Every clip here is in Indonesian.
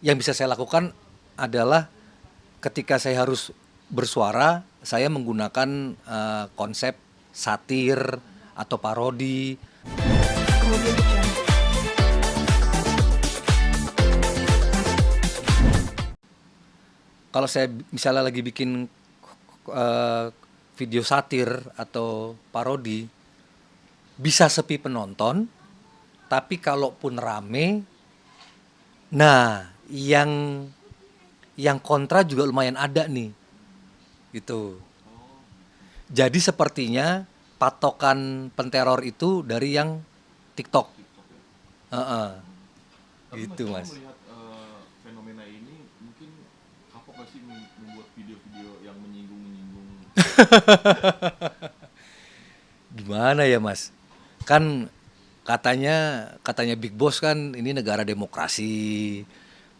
yang bisa saya lakukan adalah ketika saya harus bersuara, saya menggunakan konsep satir atau parodi. Audio Jungle. Kalau saya misalnya lagi bikin eh, video satir atau parodi, bisa sepi penonton, tapi kalaupun rame, nah yang kontra juga lumayan ada nih, gitu. Jadi sepertinya patokan penteror itu dari yang TikTok. TikTok ya. Heeh, Tapi Mas gitu Yama mas. melihat fenomena ini mungkin kapok gak sih membuat video-video yang menyinggung-menyinggung? Gimana ya mas? Kan katanya Big Boss kan ini negara demokrasi.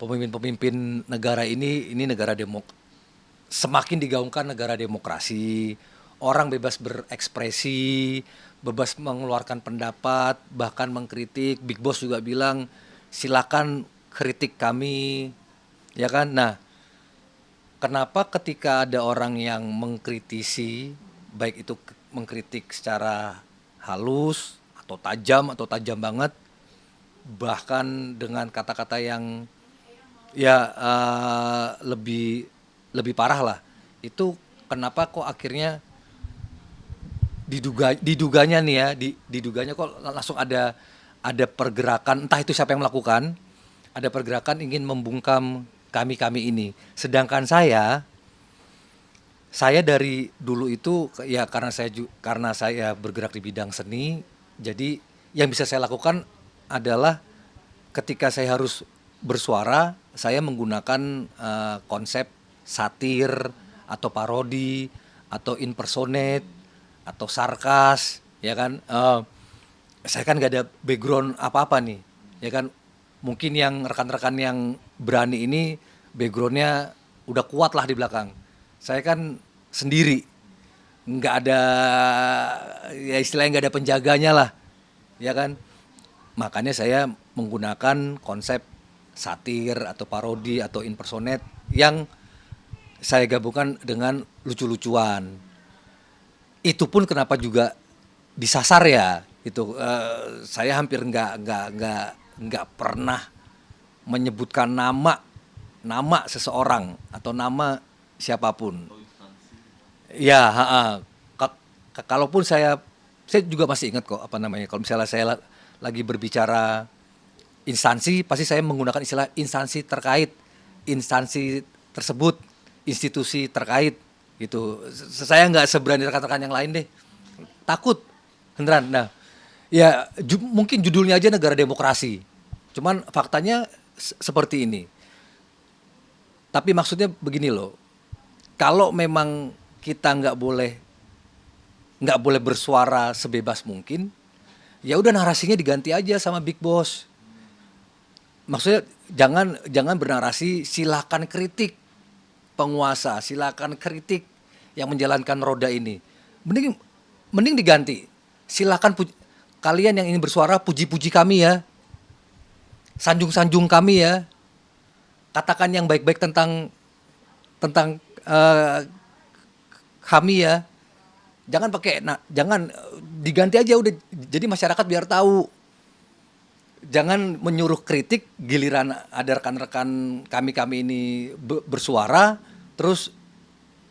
Pemimpin-pemimpin negara ini negara semakin digaungkan negara demokrasi. Orang bebas berekspresi, bebas mengeluarkan pendapat, bahkan mengkritik. Big Boss juga bilang silakan kritik kami, ya kan? Nah, kenapa ketika ada orang yang mengkritisi, baik itu mengkritik secara halus atau tajam banget, bahkan dengan kata-kata yang ya lebih lebih parah lah, itu kenapa kok akhirnya diduganya nih ya, diduganya kok langsung ada pergerakan, entah itu siapa yang melakukan, ada pergerakan ingin membungkam kami ini. Sedangkan saya dari dulu itu ya karena saya bergerak di bidang seni, jadi yang bisa saya lakukan adalah ketika saya harus bersuara, saya menggunakan konsep satir atau parodi atau impersonate atau sarkas, ya kan? Saya kan gak ada background apa-apa nih, ya kan? Mungkin yang rekan-rekan yang berani ini backgroundnya udah kuat lah di belakang. Saya kan sendiri, nggak ada, ya istilahnya nggak ada penjaganya lah, ya kan? Makanya saya menggunakan konsep satir atau parodi atau impersonate yang saya gabungkan dengan lucu-lucuan. Itu pun kenapa juga disasar ya, itu saya hampir nggak pernah menyebutkan nama seseorang atau nama siapapun. Atau instansi? Ya, kalaupun saya juga masih ingat kok apa namanya. Kalau misalnya saya lagi berbicara instansi, pasti saya menggunakan istilah instansi terkait, instansi tersebut, institusi terkait, gitu. Saya nggak seberani rekan-rekan yang lain deh. Takut, beneran. Nah, ya mungkin judulnya aja negara demokrasi. Cuman faktanya seperti ini. Tapi maksudnya begini loh, kalau memang kita nggak boleh bersuara sebebas mungkin, ya udah narasinya diganti aja sama Big Boss. Maksudnya jangan bernarasi silakan kritik penguasa, silakan kritik yang menjalankan roda ini. Mending mending diganti. Silakan kalian yang ingin bersuara puji-puji kami ya. Sanjung-sanjung kami ya. Katakan yang baik-baik tentang kami ya. Jangan diganti aja udah, jadi masyarakat biar tahu. Jangan menyuruh kritik giliran ada rekan-rekan kami ini bersuara terus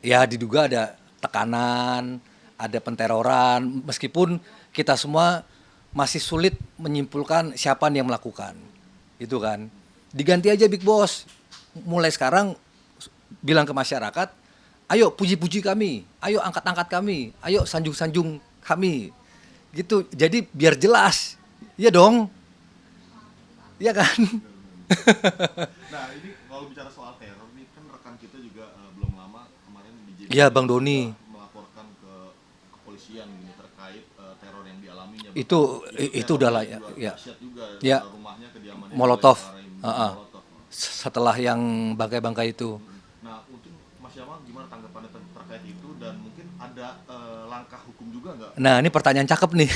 ya diduga ada tekanan, ada penteroran, meskipun kita semua masih sulit menyimpulkan siapa yang melakukan. Itu kan. Diganti aja Big Boss. Mulai sekarang bilang ke masyarakat, ayo puji-puji kami, ayo angkat-angkat kami, ayo sanjung-sanjung kami. Gitu. Jadi biar jelas. Iya dong. Iya kan? Nah ini kalau bicara soal teror nih kan rekan kita juga belum lama kemarin di JB Iya Bang Doni. melaporkan ke kepolisian gini terkait teror yang dialaminya. Itu udah lah ya. Ya. Juga Ya. rumahnya kediamannya Molotov. Molotov. Setelah yang bangkai-bangkai itu. Nah mungkin Mas Yama gimana tanggapannya terkait itu dan mungkin ada langkah hukum juga nggak? Nah, ini pertanyaan cakep nih.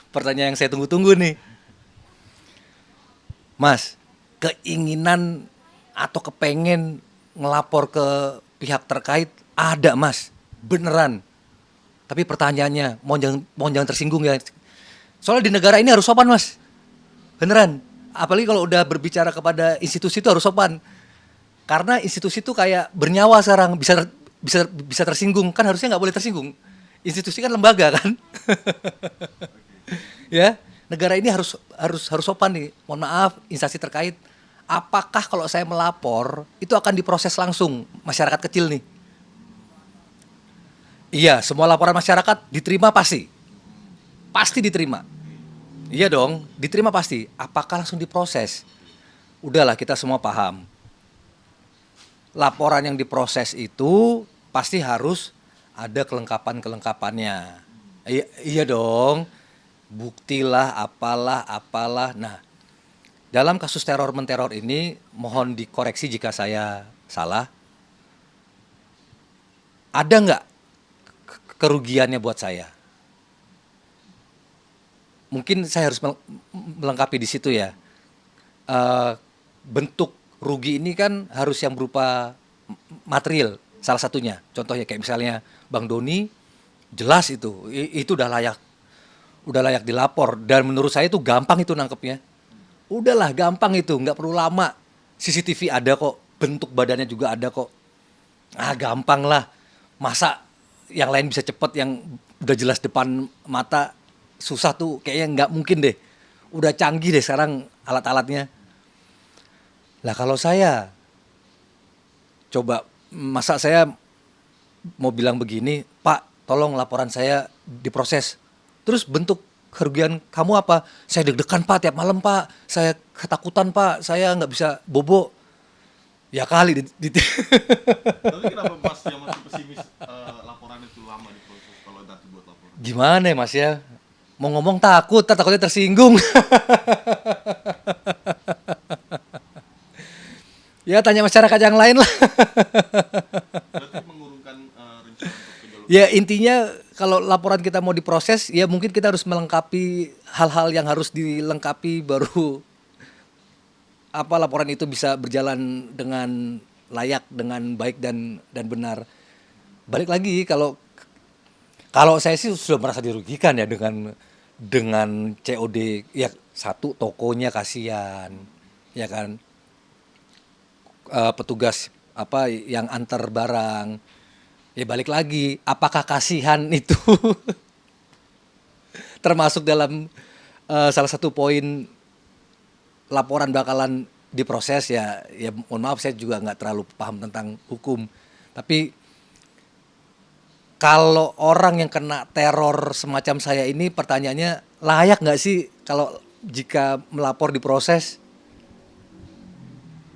Pertanyaan yang saya tunggu-tunggu nih. Mas, keinginan atau kepengen ngelapor ke pihak terkait ada Mas, beneran. Tapi pertanyaannya, mohon jangan tersinggung ya. Soalnya di negara ini harus sopan Mas, beneran. Apalagi kalau udah berbicara kepada institusi itu harus sopan. Karena institusi itu kayak bernyawa sekarang, bisa tersinggung, kan harusnya nggak boleh tersinggung. Institusi kan lembaga kan. Ya, negara ini harus sopan nih. Mohon maaf, instansi terkait. Apakah kalau saya melapor itu akan diproses langsung masyarakat kecil nih? Iya, semua laporan masyarakat diterima pasti. Pasti diterima. Iya dong, diterima pasti. Apakah langsung diproses? Udahlah, kita semua paham. Laporan yang diproses itu pasti harus ada kelengkapan-kelengkapannya. Iya dong, buktilah, apalah. Nah, dalam kasus teror-menteror ini, mohon dikoreksi jika saya salah. Ada nggak kerugiannya buat saya? Mungkin saya harus melengkapi di situ ya. Bentuk rugi ini kan harus yang berupa material, salah satunya. Contohnya kayak misalnya Bang Doni, jelas itu udah layak dilapor. Dan menurut saya itu gampang itu nangkepnya. Udahlah gampang itu, nggak perlu lama. CCTV ada kok, bentuk badannya juga ada kok. Gampang lah. Masa yang lain bisa cepet, yang udah jelas depan mata susah tuh, kayaknya nggak mungkin deh. Udah canggih deh sekarang alat-alatnya. Lah kalau saya coba, masa saya mau bilang begini, Pak tolong laporan saya diproses. Terus bentuk kerugian kamu apa? Saya deg-degan Pak tiap malam Pak, saya ketakutan Pak, saya nggak bisa bobo. Ya kali. Tapi kenapa Mas yang masih pesimis laporan itu lama diproses kalau nanti buat laporan? Gimana ya Mas ya? Mau ngomong takutnya tersinggung. Ya tanya masyarakat yang lain lah. Berarti mengurungkan rencana untuk ke jalur. Ya intinya kalau laporan kita mau diproses, ya mungkin kita harus melengkapi hal-hal yang harus dilengkapi baru laporan itu bisa berjalan dengan layak, dengan baik dan benar. Balik lagi kalau saya sih sudah merasa dirugikan ya dengan COD. Ya satu, tokonya kasihan, ya kan. Petugas yang antar barang. Ya balik lagi, apakah kasihan itu termasuk dalam salah satu poin laporan bakalan diproses ya mohon maaf saya juga nggak terlalu paham tentang hukum. Tapi kalau orang yang kena teror semacam saya ini, pertanyaannya layak nggak sih kalau jika melapor diproses?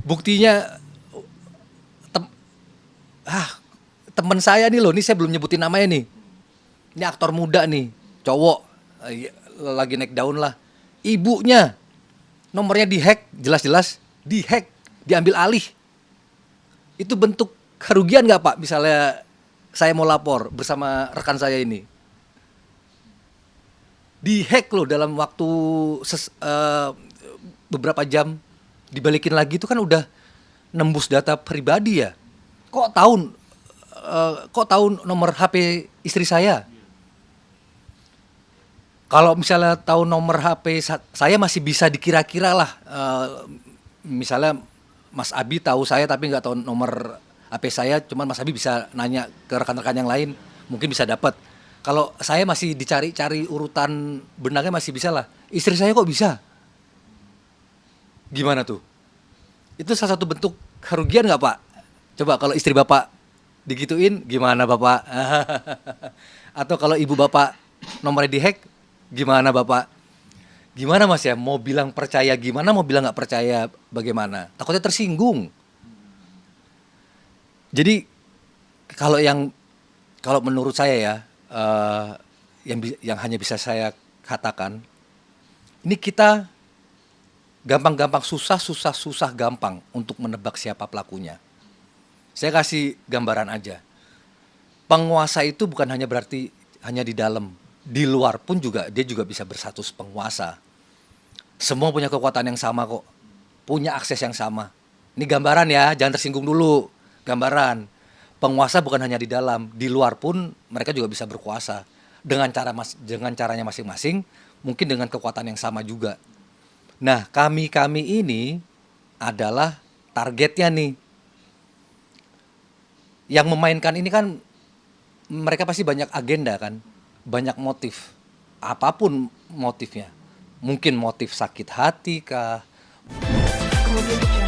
Buktinya teman saya nih loh, ini saya belum nyebutin namanya nih. Ini aktor muda nih, cowok, lagi naik daun lah. Ibunya nomornya dihack, jelas-jelas dihack, diambil alih. Itu bentuk kerugian nggak Pak? Misalnya saya mau lapor bersama rekan saya ini, dihack loh dalam waktu beberapa jam, dibalikin lagi, itu kan udah nembus data pribadi ya. Kok tahu nomor HP istri saya? Kalau misalnya tahu nomor HP saya masih bisa dikira-kira lah. Misalnya Mas Abi tahu saya tapi nggak tahu nomor HP saya, cuman Mas Abi bisa nanya ke rekan-rekan yang lain, mungkin bisa dapat. Kalau saya masih dicari-cari urutan benangnya masih bisa lah. Istri saya kok bisa? Gimana tuh? Itu salah satu bentuk kerugian nggak Pak? Coba kalau istri Bapak digituin gimana Bapak? Atau kalau ibu Bapak nomornya dihack gimana Bapak? Gimana Mas ya? Mau bilang percaya gimana, mau bilang nggak percaya bagaimana? Takutnya tersinggung. Jadi kalau menurut saya ya, yang hanya bisa saya katakan, ini kita gampang-gampang susah gampang untuk menebak siapa pelakunya. Saya kasih gambaran aja. Penguasa itu bukan hanya berarti hanya di dalam, di luar pun juga dia juga bisa berstatus penguasa. Semua punya kekuatan yang sama kok. punya akses yang sama. Ini gambaran ya, jangan tersinggung dulu. Gambaran. Penguasa bukan hanya di dalam, di luar pun mereka juga bisa berkuasa dengan dengan caranya masing-masing, mungkin dengan kekuatan yang sama juga. Nah, kami ini adalah targetnya nih. Yang memainkan ini kan mereka pasti banyak agenda kan, banyak motif. Apapun motifnya. Mungkin motif sakit hati kah, Audio Jungle.